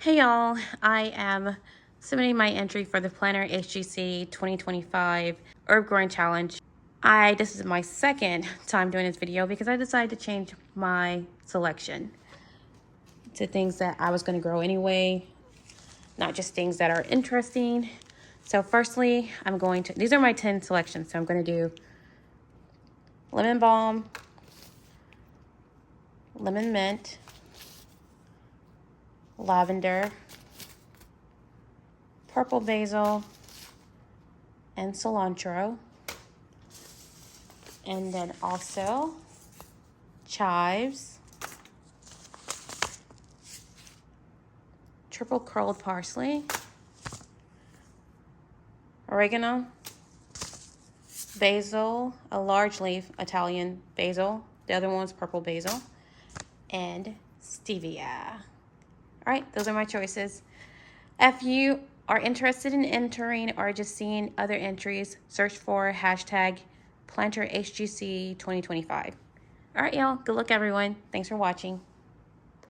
Hey y'all, I am submitting my entry for the Planner HGC 2025 Herb Growing Challenge. This is my second time doing this video because I decided to change my selection to things that I was going to grow anyway, not just things that are interesting. So firstly, these are my 10 selections. So I'm going to do lemon balm, lemon mint, lavender, purple basil, and cilantro. And then also chives, triple curled parsley, oregano, basil, a large leaf Italian basil. The other one's purple basil, and stevia. All right, those are my choices. If you are interested in entering or just seeing other entries, search for hashtag PlanterHGC 2025. All right, y'all. Good luck, everyone. Thanks for watching.